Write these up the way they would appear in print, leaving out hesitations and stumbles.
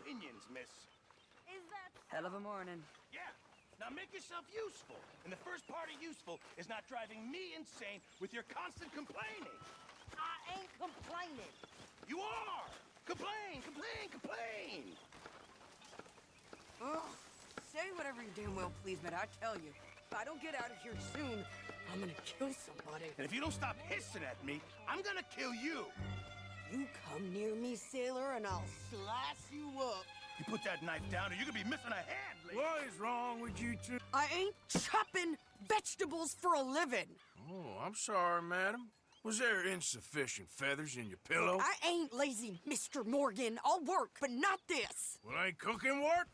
opinions, miss. Is that Hell of a morning. Yeah. Now make yourself useful. And the first part of useful is not driving me insane with your constant complaining. I ain't complaining. You are! Complain, complain, complain! Oh, say whatever you damn well please, but I tell you, if I don't get out of here soon, I'm gonna kill somebody. And if you don't stop hissing at me, I'm gonna kill you. You come near me, sailor, and I'll slice you up. You put that knife down or you're gonna be missing a hand, lady. What is wrong with you two? I ain't chopping vegetables for a living. Oh, I'm sorry, madam. Was there insufficient feathers in your pillow? I ain't lazy, Mr. Morgan. I'll work, but not this. Well, ain't cooking work?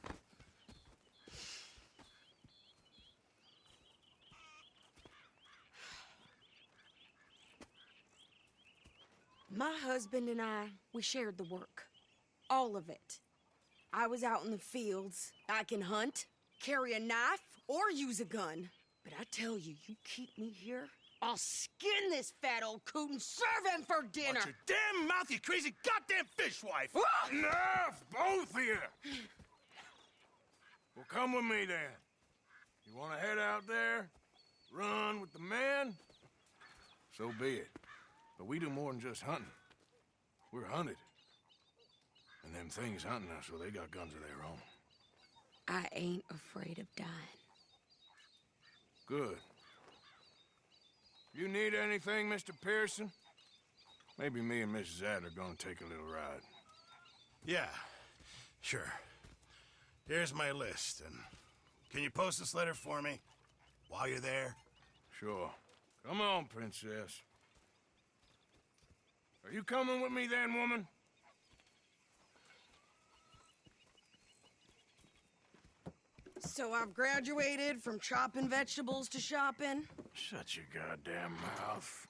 My husband and I, we shared the work. All of it. I was out in the fields. I can hunt, carry a knife, or use a gun. But I tell you, you keep me here, I'll skin this fat old coot and serve him for dinner. Watch your damn mouth, you crazy goddamn fishwife! Ah! Enough, both of you! Well, come with me then. You want to head out there, run with the men? So be it. But we do more than just hunting. We're hunted. And them things hunting us, well, they got guns of their own. I ain't afraid of dying. Good. You need anything, Mr. Pearson? Maybe me and Mrs. Adler gonna take a little ride. Yeah, sure. Here's my list, and can you post this letter for me while you're there? Sure. Come on, princess. Are you coming with me then, woman? So I've graduated from chopping vegetables to shopping. Shut your goddamn mouth.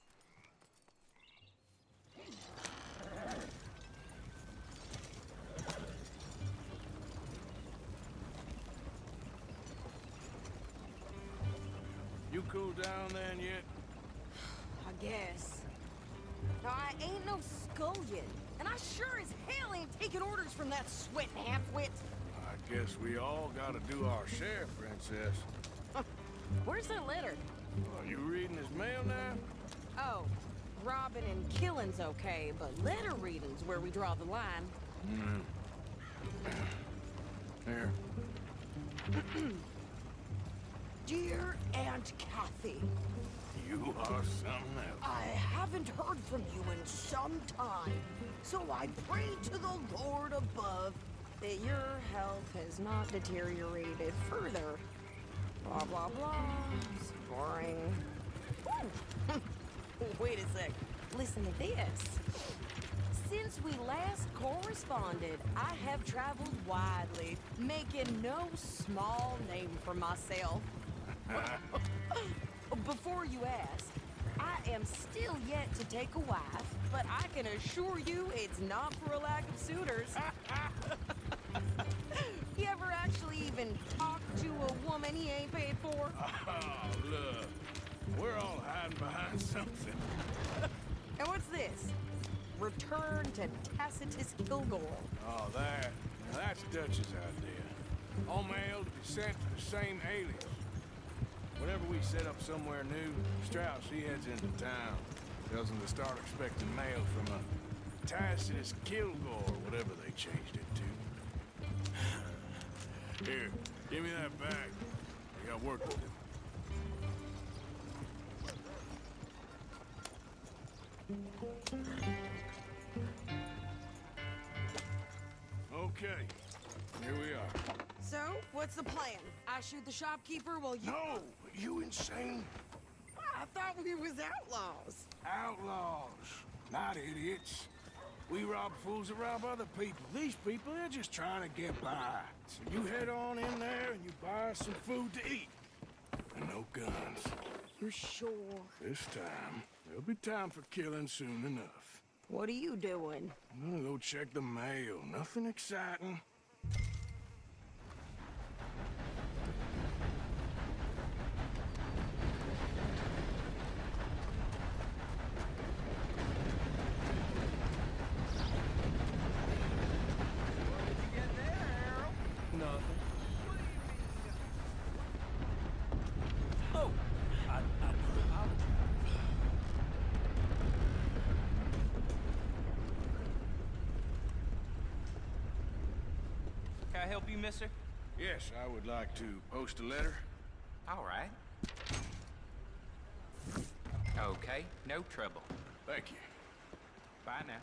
You cool down then yet? I guess. Now, I ain't no scullion, and I sure as hell ain't taking orders from that sweating half-wit. I guess we all gotta do our share, princess. Where's that letter? Are you reading his mail now? Oh, robbing and killing's okay, but letter reading's where we draw the line. Here. Dear Aunt Kathy, You are something else. I haven't heard from you in some time, so I pray to the Lord above that your health has not deteriorated further. Blah, blah, blah. It's boring. Ooh. Wait a sec. Listen to this. Since we last corresponded, I have traveled widely, making no small name for myself. Before you ask, I am still yet to take a wife, but I can assure you it's not for a lack of suitors. You ever actually even talk to a woman he ain't paid for? Oh, look. We're all hiding behind something. And what's this? Return to Tacitus Kilgore. Oh, that's Dutch's idea. All mail to be sent to the same alias. Whenever we set up somewhere new, Strauss, he heads into town. Tells them to start expecting mail from a Tacitus Kilgore, whatever they changed it to. Here, give me that bag. We got work to do. Okay, here we are. So, what's the plan? I shoot the shopkeeper while you... No, you insane? I thought we was outlaws. Outlaws, not idiots. We rob fools that rob other people. These people, they're just trying to get by. So you head on in there and you buy us some food to eat. And no guns. You sure? This time, there'll be time for killing soon enough. What are you doing? I'm gonna go check the mail. Nothing exciting. I help you, mister? Yes, I would like to post a letter. All right. Okay, no trouble. Thank you. Bye now.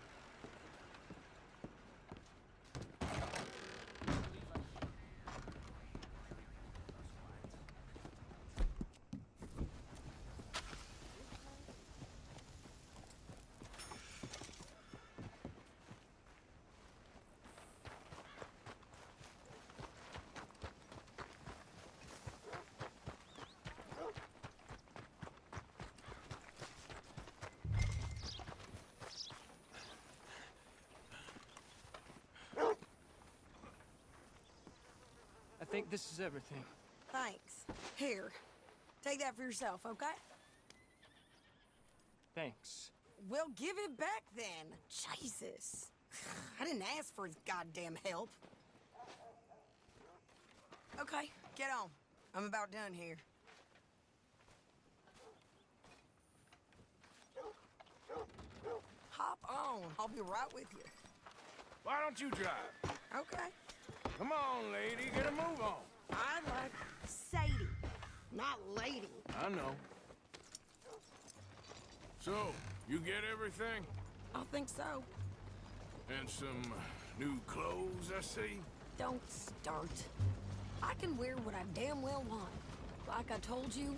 I think this is everything. Thanks. Here, take that for yourself, okay? Thanks. Well, give it back then. Jesus. I didn't ask for his goddamn help. Okay, get on. I'm about done here. Hop on. I'll be right with you. Why don't you drive? Okay. Come on, lady, get a move on. I like Sadie, not lady. I know. So, you get everything? I think so. And some new clothes, I see? Don't start. I can wear what I damn well want. Like I told you,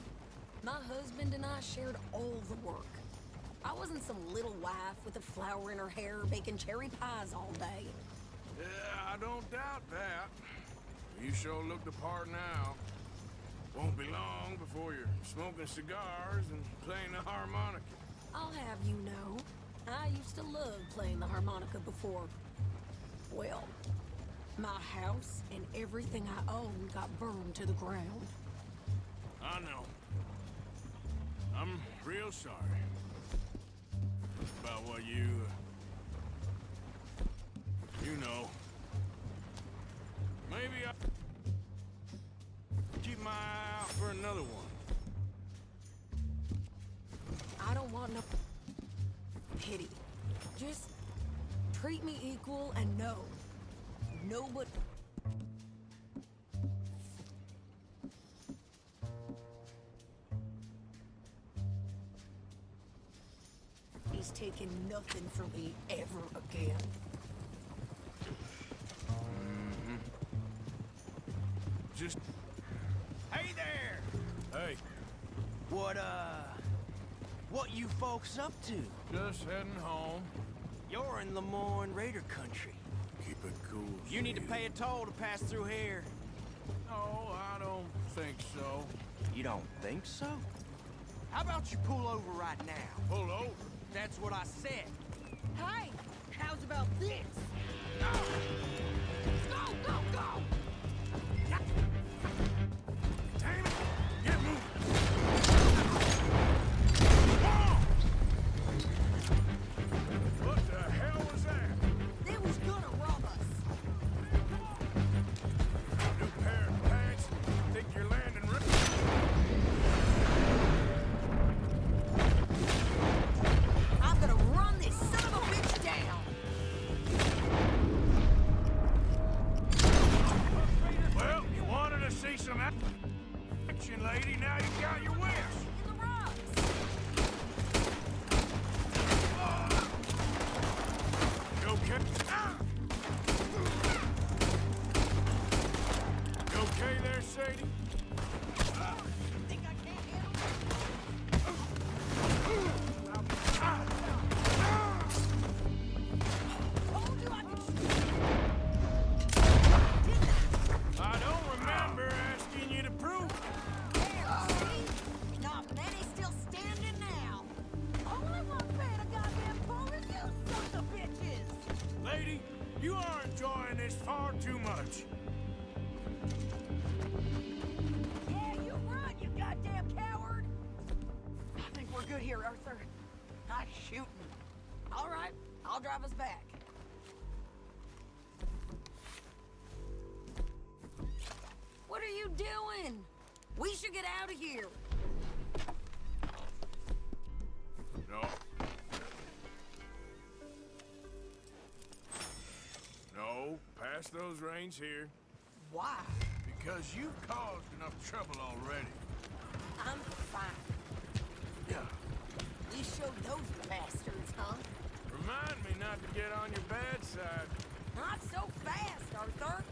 my husband and I shared all the work. I wasn't some little wife with a flower in her hair baking cherry pies all day. Yeah, I don't doubt that. You sure look the part now. Won't be long before you're smoking cigars and playing the harmonica. I'll have you know, I used to love playing the harmonica before. Well, my house and everything I owned got burned to the ground. I know. I'm real sorry about what you know. Maybe I'll keep my eye out for another one. I don't want no pity. Just treat me equal and know. Nobody... He's taking nothing from me ever again. Just... Hey there! Hey, What you folks up to? just heading home. You're in Lemoyne Raider country. Keep it cool. You need to Sadie. pay a toll to pass through here. No, I don't think so. You don't think so? How about you pull over right now? Pull over. That's what I said. Hey, how's about this? Go, go, go! Damn it! Get moving! What the hell was that? They was gonna rob us. New pair of pants? Think you're landing right? I'm gonna run this son of a bitch down. Well, you wanted to see some action, lady. Now you got your wish. In the rocks. You okay? You okay there, Sadie? Think I can't handle it? Told you I could shoot. I don't remember asking you to prove it. There, see? Not many still standing now. All I want paying a goddamn toll is you sons of bitches. Lady, you are enjoying this far too much. Yeah, you run, you goddamn coward. I think we're good here, Arthur. Not shooting. All right, I'll drive us back. What are you doing? We should get out of here. No. No, pass those reins here. Why? Because you've caused enough trouble already. I'm fine. Yeah. We showed those bastards, huh? Remind me not to get on your bad side. Not so fast, Arthur.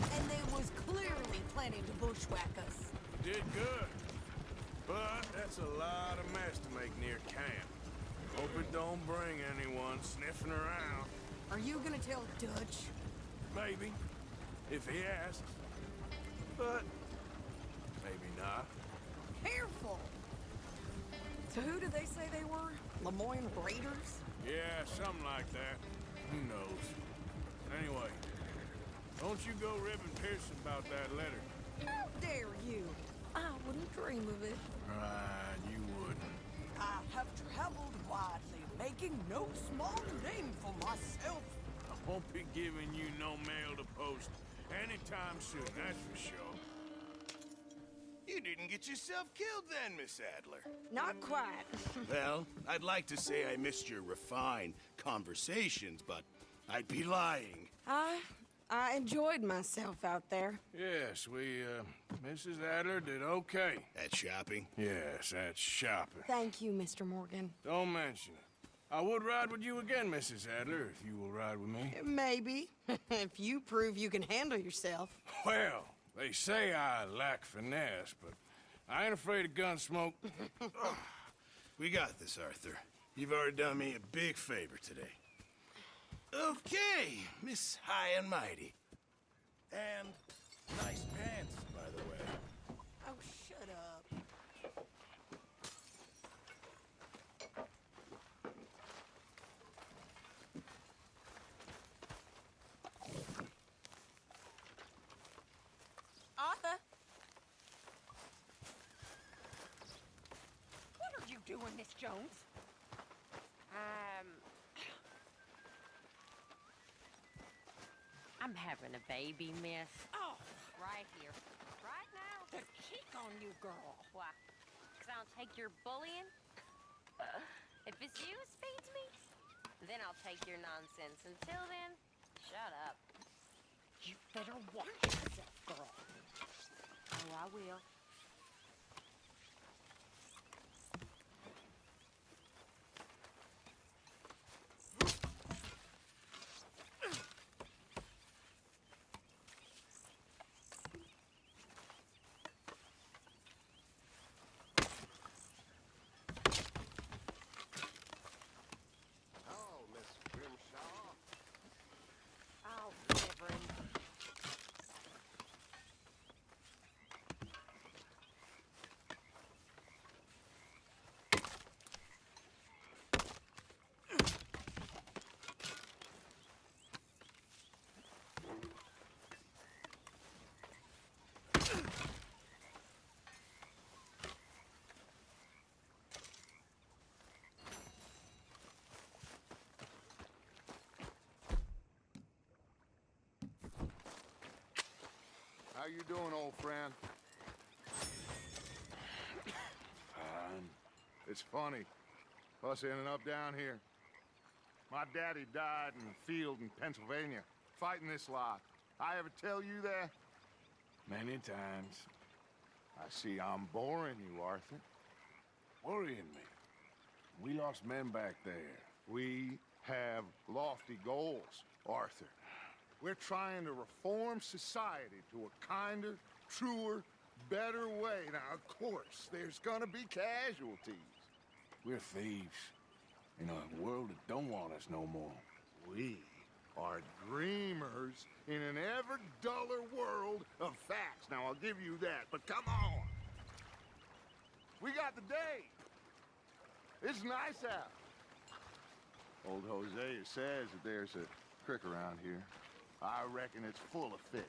And they was clearly planning to bushwhack us. You did good. But that's a lot of mess to make near camp. Hope it don't bring anyone sniffing around. Are you gonna tell Dutch? Maybe, if he asks. But maybe not. Careful! So who did they say they were? Lemoyne Raiders? Yeah, something like that. Who knows? Anyway, don't you go ribbing Pearson about that letter. How dare you? I wouldn't dream of it. Right, you wouldn't. I have traveled widely, making no small name for myself. I won't be giving you no mail to post anytime soon, that's for sure. You didn't get yourself killed then, Miss Adler. Not quite. Well, I'd like to say I missed your refined conversations, but I'd be lying. I enjoyed myself out there. Yes, Mrs. Adler did okay. At shopping? Yes, that's shopping. Thank you, Mr. Morgan. Don't mention it. I would ride with you again, Mrs. Adler, if you will ride with me. Maybe. If you prove you can handle yourself. Well, they say I lack finesse, but I ain't afraid of gun smoke. We got this, Arthur. You've already done me a big favor today. Okay, Miss High and Mighty. And nice pants, by the way. Oh, shut up. Arthur? What are you doing, Miss Jones? I'm having a baby, miss. Oh, Right here. Right now. the cheek on you, girl. Why? 'Cause I'll take your bullying? If it's you who feeds me, then I'll take your nonsense. Until then, shut up. You better watch yourself, girl. Oh, I will. Oh, Miss Grimshaw. Oh, Reverend. How you doing, old friend? Fine. It's funny, us ending up down here. My daddy died in the field in Pennsylvania, fighting this lot. I ever tell you that? Many times. I see I'm boring you, Arthur. Worrying me. We lost men back there. We have lofty goals, Arthur. We're trying to reform society to a kinder, truer, better way. Now, of course, there's gonna be casualties. We're thieves. In a world that don't want us no more. We are dreamers in an ever duller world of facts. Now, I'll give you that, but come on. We got the day. It's nice out. Old Hosea says that there's a creek around here. I reckon it's full of fish.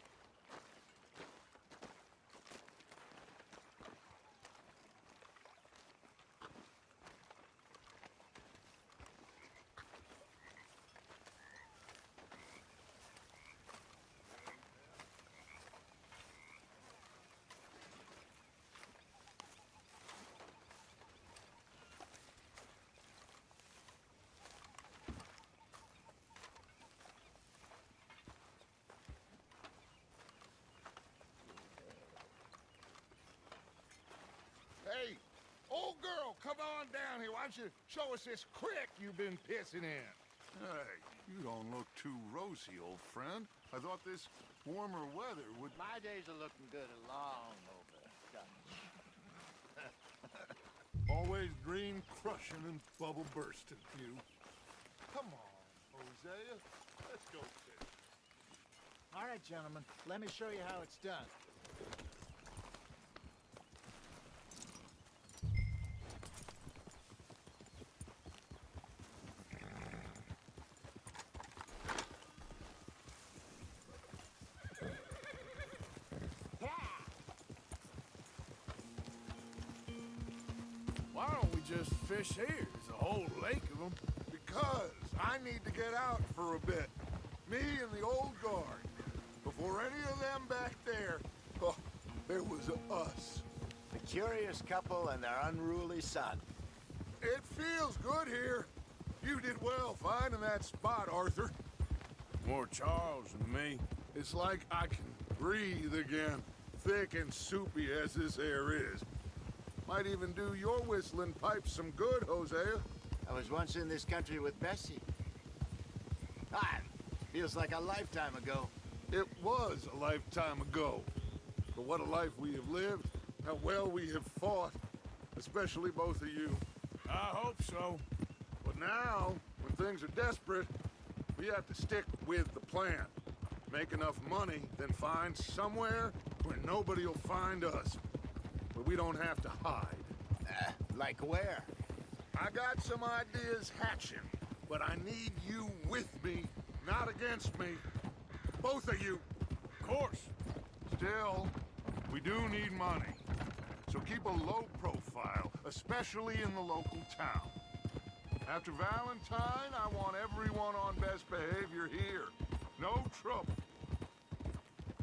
don't you show us this creek you've been pissing in? Hey, you don't look too rosy, old friend. I thought this warmer weather would... My days are looking good and long over. Always dream crushing and bubble bursting, you. Come on, Hosea. Let's go fish. All right, gentlemen, let me show you how it's done. Why don't we just fish here? There's a whole lake of them. Because I need to get out for a bit. Me and the old guard. Before any of them back there, oh, there was us. The curious couple and their unruly son. It feels good here. You did well finding that spot, Arthur. More Charles than me. It's like I can breathe again, thick and soupy as this air is. Might even do your whistling pipes some good, Hosea. I was once in this country with Bessie. Feels like a lifetime ago. It was a lifetime ago. But what a life we have lived, how well we have fought, especially both of you. I hope so. But now, when things are desperate, we have to stick with the plan. Make enough money, then find somewhere where nobody will find us. Where we don't have to hide. Like where? I got some ideas hatching, but I need you with me, not against me. Both of you. Of course. Still, we do need money. So keep a low profile, especially in the local town. After Valentine, I want everyone on best behavior here. No trouble.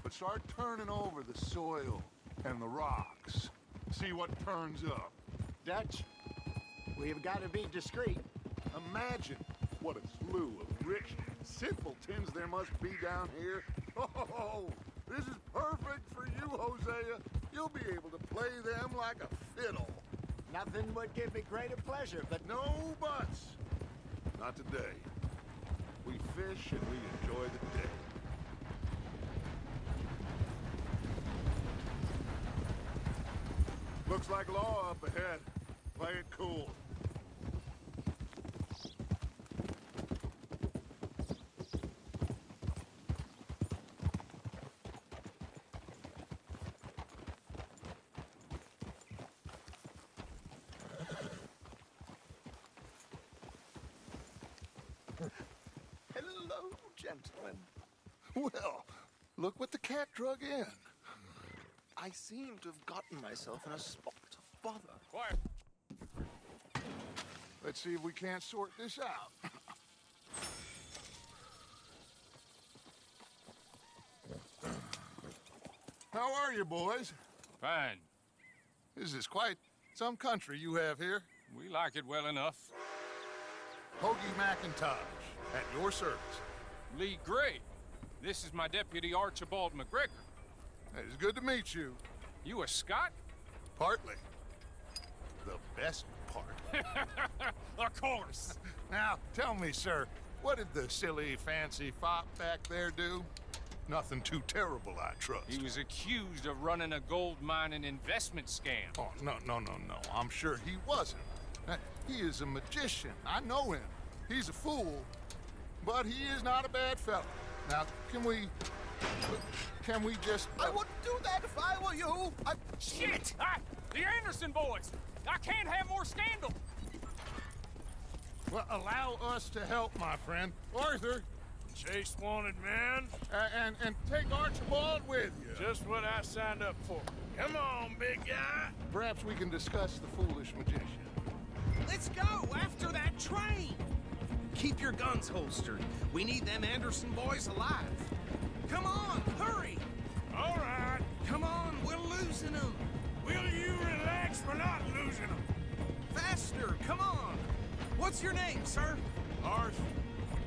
But start turning over the soil and the rocks. See what turns up. Dutch, we've got to be discreet. Imagine what a slew of rich simpletons there must be down here. Oh, this is perfect for you, Hosea. You'll be able to play them like a fiddle. Nothing would give me greater pleasure, but No buts. Not today. We fish and we enjoy the day. Looks like law up ahead. Play it cool. hello, gentlemen. Well, look what the cat drug in. I seem to have gotten myself in a spot of bother. Quiet. Let's see if we can't sort this out. How are you, boys? Fine. This is quite some country you have here. We like it well enough. Hoagie McIntosh, at your service. Lee Gray. This is my deputy Archibald McGregor. It's good to meet you. You a Scot? Partly. The best part. Of course. Now, tell me, sir, what did the silly, fancy fop back there do? Nothing too terrible, I trust. He was accused of running a gold mining investment scam. Oh, no. I'm sure he wasn't. He is a magician. I know him. He's a fool, but he is not a bad fellow. Now, can we just... I wouldn't do that if I were you. Shit! The Anderson boys! I can't have more scandal! Well, allow us to help, my friend. Arthur, Chase wanted man. and take Archibald with you. Just what I signed up for. Come on, big guy. Perhaps we can discuss the foolish magician. Let's go after that train. Keep your guns holstered. We need them Anderson boys alive. Come on, hurry. All right. Come on, we're losing them. Will you relax? We're not losing them. Faster, come on. What's your name, sir?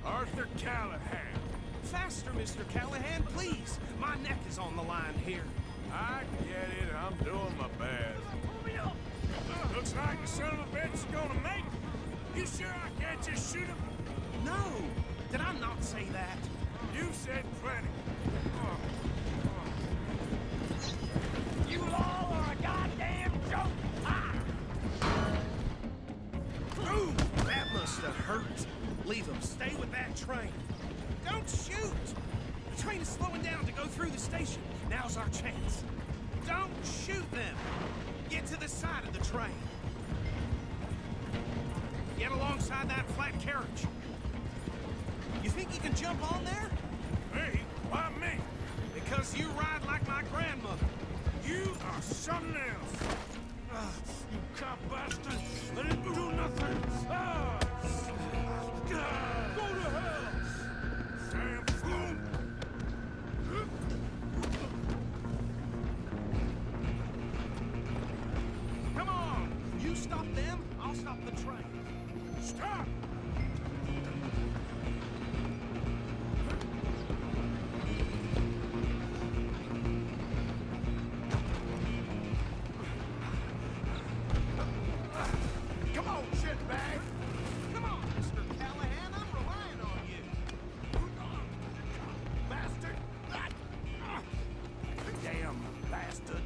Arthur Callahan. Faster, Mr. Callahan, please. My neck is on the line here. I get it. I'm doing my best. Looks like the son of a bitch is gonna make it. You sure I can't just shoot him? No! Did I not say that? You said plenty. You all are a goddamn joke! Ah! Ooh, that must have hurt. Leave them. Stay with that train. Don't shoot! The train is slowing down to go through the station. Now's our chance. Don't shoot them! Get to the side of the train. Get alongside that flat carriage. You think you can jump on there? Hey, why me? Because you ride like my grandmother. You are something else. You cop bastard! I didn't do nothing! Go to hell! Damn fool! Come on! You stop them, I'll stop the train. Stop! Come on, shitbag! Come on, Mr. Callahan, I'm relying on you. Bastard! Damn bastard!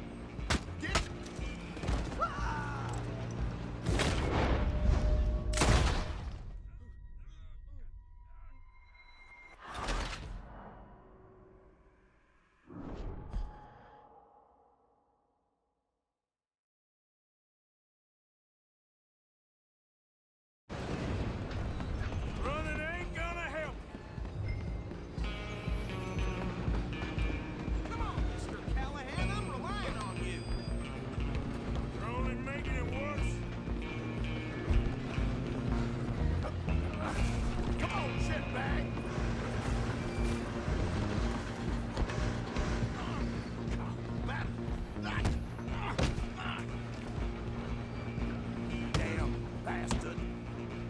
Get... Running ain't gonna help. Come on, Mr. Callahan, I'm relying on you. You're only making it worse. Come on, shitbag! Damn bastard!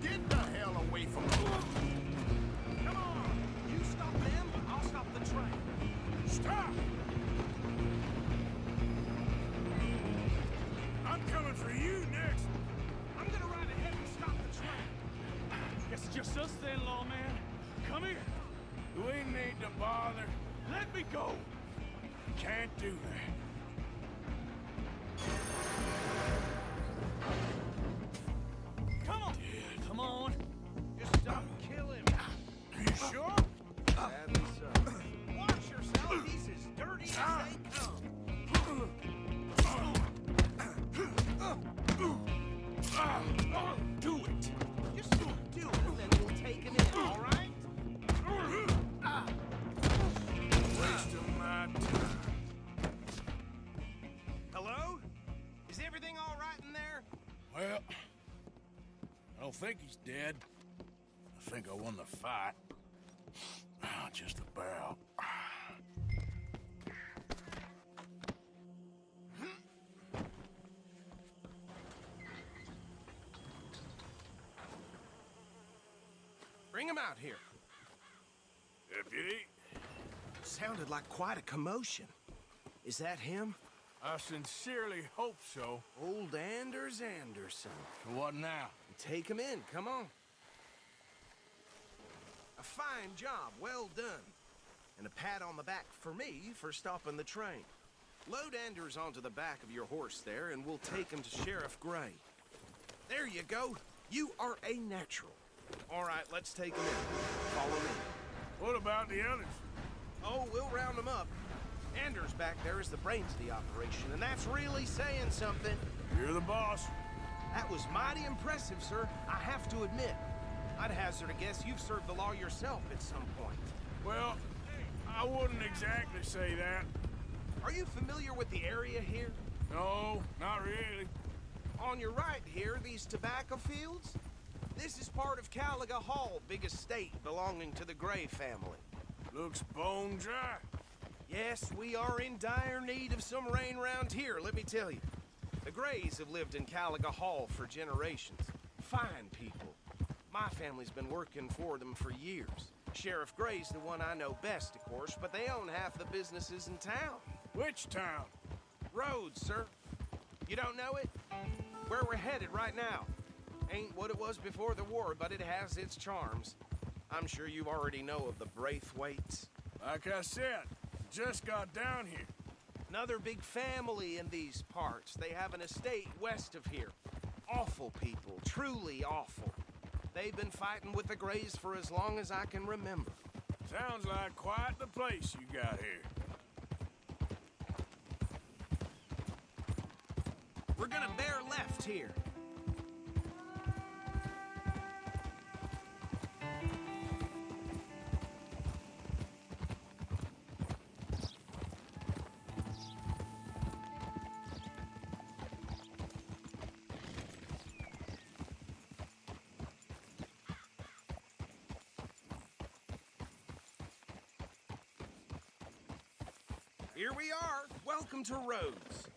Get the hell away from me! Come on! You stop them, I'll stop the train. Stop! I'm coming for you next. I'm gonna ride ahead and stop the train. Guess it's just us then, lawman. Come here. We need to bother. Let me go. Can't do that. Come on. Come on. Just stop and kill him. Are you sure? Sadly so. Watch yourself, he's as dirty as they come. Do it. Just do it, then we'll take him in, all right? Wasting my time. Hello? Is everything all right in there? Well, I don't think he's dead. I think I won the fight. Just about. Bring him out here. Deputy, Sounded like quite a commotion. Is that him? I sincerely hope so. Old Anders Anderson. What now? Take him in, come on. A fine job, well done. And a pat on the back for me for stopping the train. Load Anders onto the back of your horse there, and we'll take him to Sheriff Gray. There you go. You are a natural. All right, let's take him in. Follow me. What about the others? Oh, we'll round them up. Anders back there is the brains of the operation, and that's really saying something. You're the boss. That was mighty impressive, sir. I have to admit. I'd hazard a guess you've served the law yourself at some point. Well, I wouldn't exactly say that. Are you familiar with the area here? No, not really. On your right here, these tobacco fields? This is part of Caliga Hall, big estate belonging to the Gray family. Looks bone dry. Yes, we are in dire need of some rain round here, let me tell you. The Grays have lived in Caliga Hall for generations. Fine people. My family's been working for them for years. Sheriff Gray's the one I know best, of course, but they own half the businesses in town. Which town? Rhodes, sir. You don't know it? Where we're headed right now. Ain't what it was before the war, but it has its charms. I'm sure you already know of the Braithwaites. Like I said, just got down here. Another big family in these parts. They have an estate west of here. Awful people, truly awful. They've been fighting with the Greys for as long as I can remember. Sounds like quite the place you got here. We're gonna bear left here. Here we are. Welcome to Rhodes.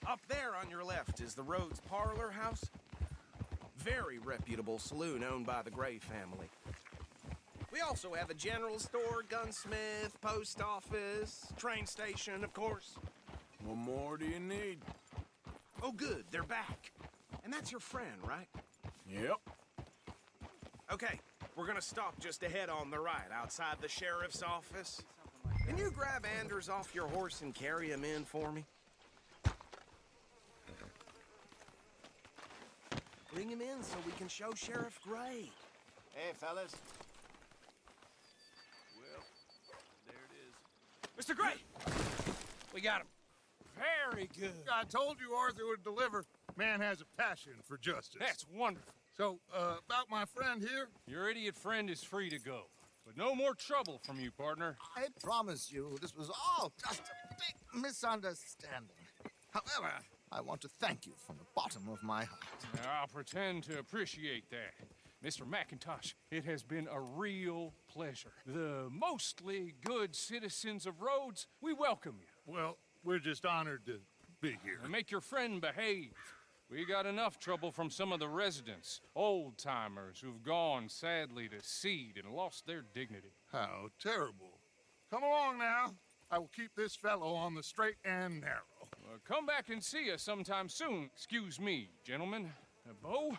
Up there on your left is the Rhodes Parlor House. Very reputable saloon owned by the Gray family. We also have a general store, gunsmith, post office, train station, of course. What more do you need? Oh, good. They're back. And that's your friend, right? Yep. Okay, we're gonna stop just ahead on the right, outside the sheriff's office. Can you grab Anders off your horse and carry him in for me? Bring him in so we can show Sheriff Gray. Hey, fellas. Well, there it is. Mr. Gray! We got him. Very good. I told you Arthur would deliver. Man has a passion for justice. That's wonderful. So, about my friend here? Your idiot friend is free to go. But no more trouble from you, partner. I promise you, this was all just a big misunderstanding. However, I want to thank you from the bottom of my heart. Now, I'll pretend to appreciate that. Mr. McIntosh, it has been a real pleasure. The mostly good citizens of Rhodes, we welcome you. Well, we're just honored to be here. And make your friend behave. We got enough trouble from some of the residents, old-timers who've gone, sadly, to seed and lost their dignity. How terrible. Come along now. I will keep this fellow on the straight and narrow. Come back and see us sometime soon. Excuse me, gentlemen. Bo,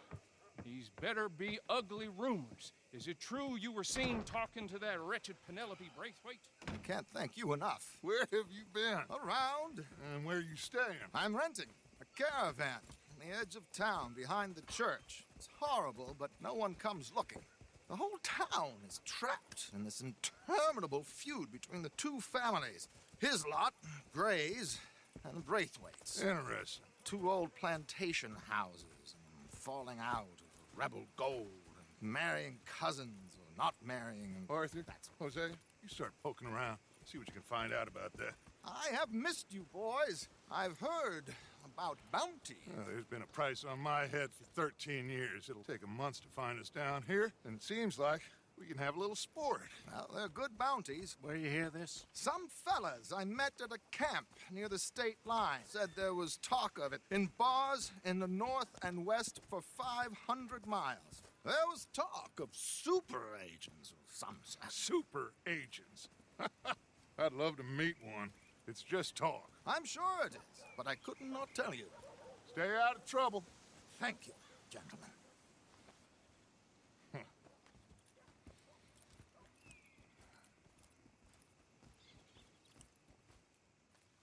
these better be ugly rumors. Is it true you were seen talking to that wretched Penelope Braithwaite? I can't thank you enough. Where have you been? Around. And where are you staying? I'm renting a caravan on the edge of town behind the church. It's horrible, but no one comes looking. The whole town is trapped in this interminable feud between the two families. His lot, Gray's, and the Braithwaites. Interesting. Two old plantation houses, and falling out of rebel gold, and marrying cousins or not marrying. And Arthur, Jose, you start poking around. See what you can find out about that. I have missed you, boys. I've heard about bounty. Well, there's been a price on my head for 13 years. It'll take a month to find us down here, and it seems like we can have a little sport. Well, they're good bounties. Where you hear this? Some fellas I met at a camp near the state line said there was talk of it in bars in the north and west for 500 miles. There was talk of super agents of some sort. Super agents. I'd love to meet one. It's just talk. I'm sure it is, but I couldn't not tell you. Stay out of trouble. Thank you, gentlemen.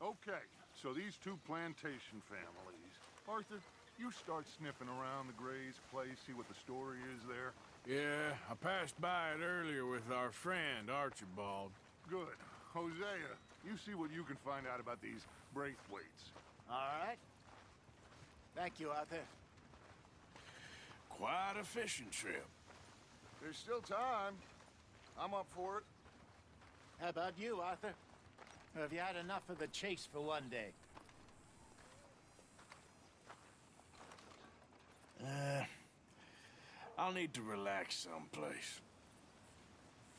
Okay, so these two plantation families. Arthur, you start sniffing around the Gray's place, see what the story is there. Yeah, I passed by it earlier with our friend, Archibald. Good. Hosea, you see what you can find out about these Braithwaites. All right. Thank you, Arthur. Quite a fishing trip. There's still time. I'm up for it. How about you, Arthur? Or have you had enough of the chase for one day? I'll need to relax someplace.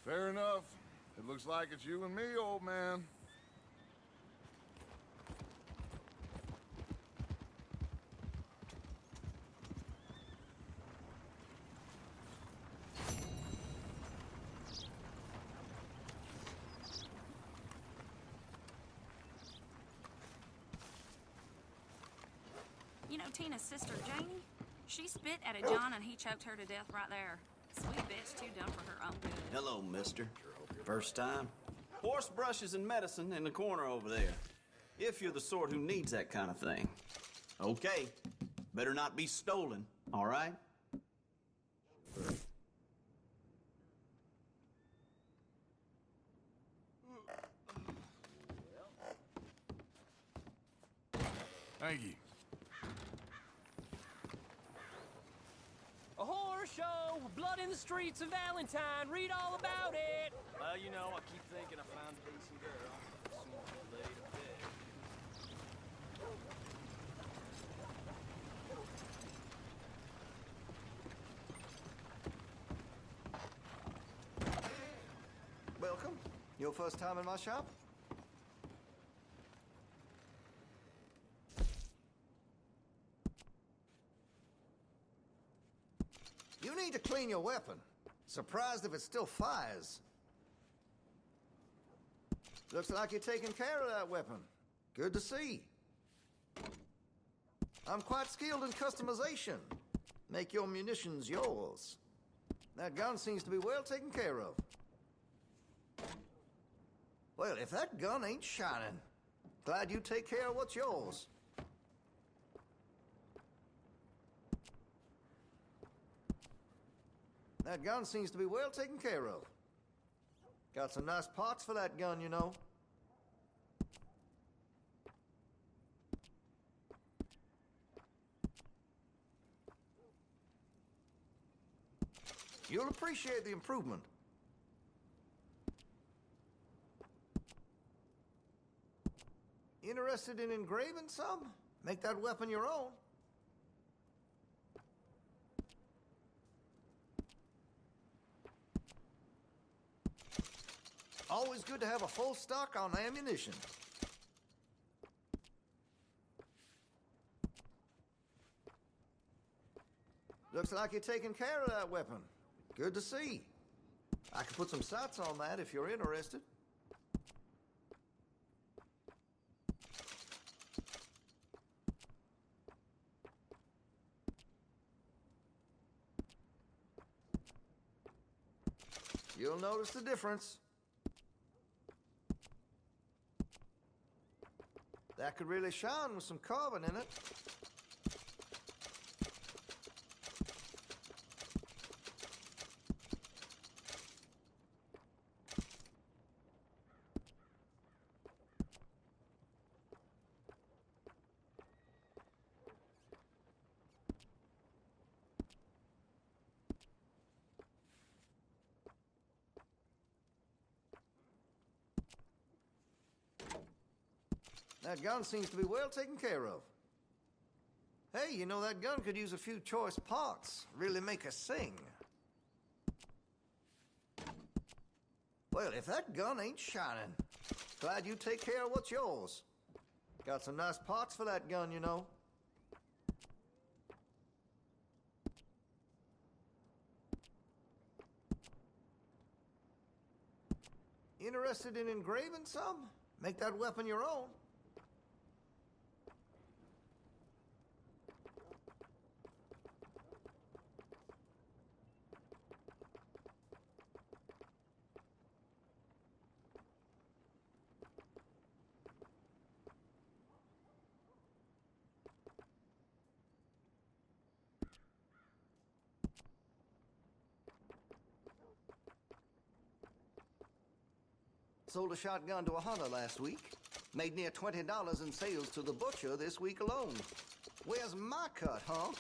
Fair enough. It looks like it's you and me, old man. You know Tina's sister, Janie? She spit at a John and he choked her to death right there. Sweet bitch too done for her own good. Hello, mister. First time? Horse brushes and medicine in the corner over there. If you're the sort who needs that kind of thing. Okay. Better not be stolen, all right? Thank you. A horror show, blood in the streets of Valentine. Read all about it. Well, you know, I keep thinking I found a decent girl. Soon to lay to bed. Welcome. Your first time in my shop? You need to clean your weapon. Surprised if it still fires. Looks like you're taking care of that weapon. Good to see. I'm quite skilled in customization. Make your munitions yours. That gun seems to be well taken care of. Well, if that gun ain't shining, glad you take care of what's yours. That gun seems to be well taken care of. Got some nice parts for that gun, you know. You'll appreciate the improvement. Interested in engraving some? Make that weapon your own. Always good to have a full stock on ammunition. Looks like you're taking care of that weapon. Good to see. I can put some sights on that if you're interested. You'll notice the difference. That could really shine with some carbon in it. That gun seems to be well taken care of. Hey, you know, that gun could use a few choice parts. Really make us sing. Well, if that gun ain't shining, glad you take care of what's yours. Got some nice parts for that gun, you know. Interested in engraving some? Make that weapon your own. Sold a shotgun to a hunter last week. Made near $20 in sales to the butcher this week alone. Where's my cut, huh?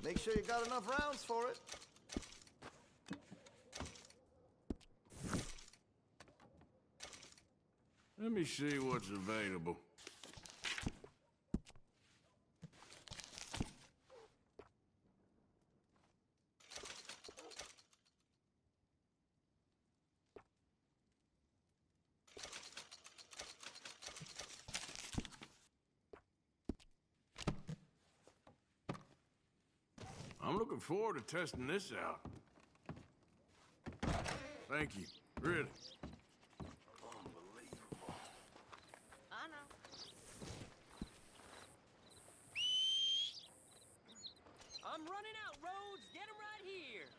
Make sure you got enough rounds for it. Let me see what's available. I'm looking forward to testing this out. Thank you. Really. Unbelievable. I know. I'm running out, Rhodes. Get him right here.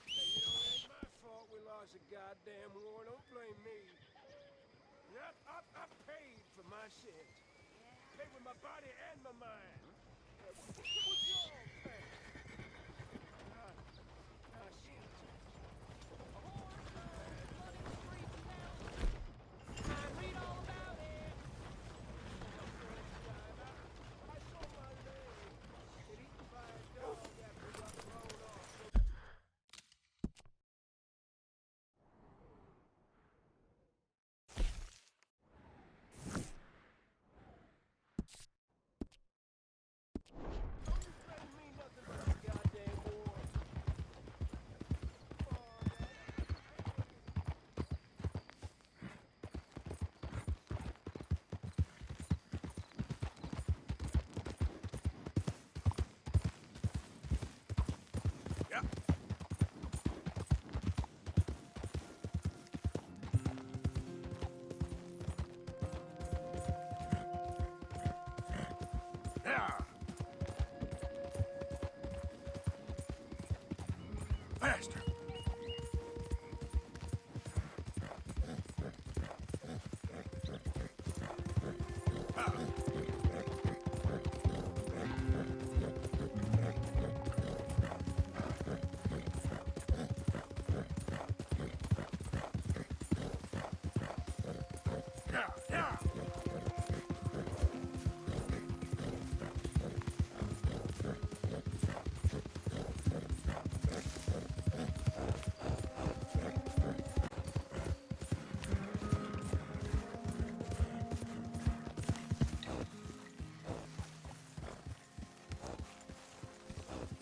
Hey, you know, it ain't my fault we lost a goddamn war. Don't blame me. Yep, I paid for my shit. Paid with my body and my mind. What's wrong, man? Shit. A horse, blood in the streets of Valentine. Read all about it. I saw my leg. Get eaten by a dog after it got blown off. Faster!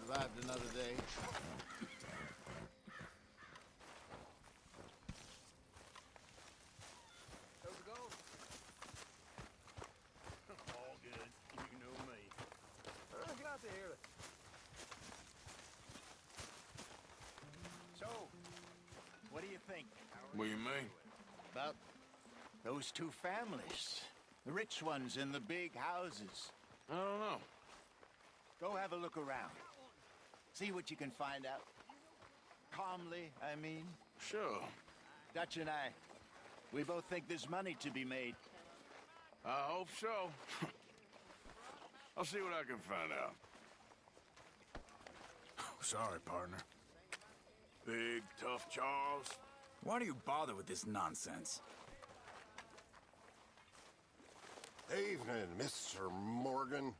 Survived another day. How's it going? All good. You know me. Glad to hear it. So, what do you think? What do you mean? About those two families. The rich ones in the big houses. I don't know. Go have a look around. See what you can find out. Calmly, I mean. Sure. Dutch and I, we both think there's money to be made. I hope so. I'll see what I can find out. Sorry, partner. Big, tough Charles. Why do you bother with this nonsense? Evening, Mr. Morgan.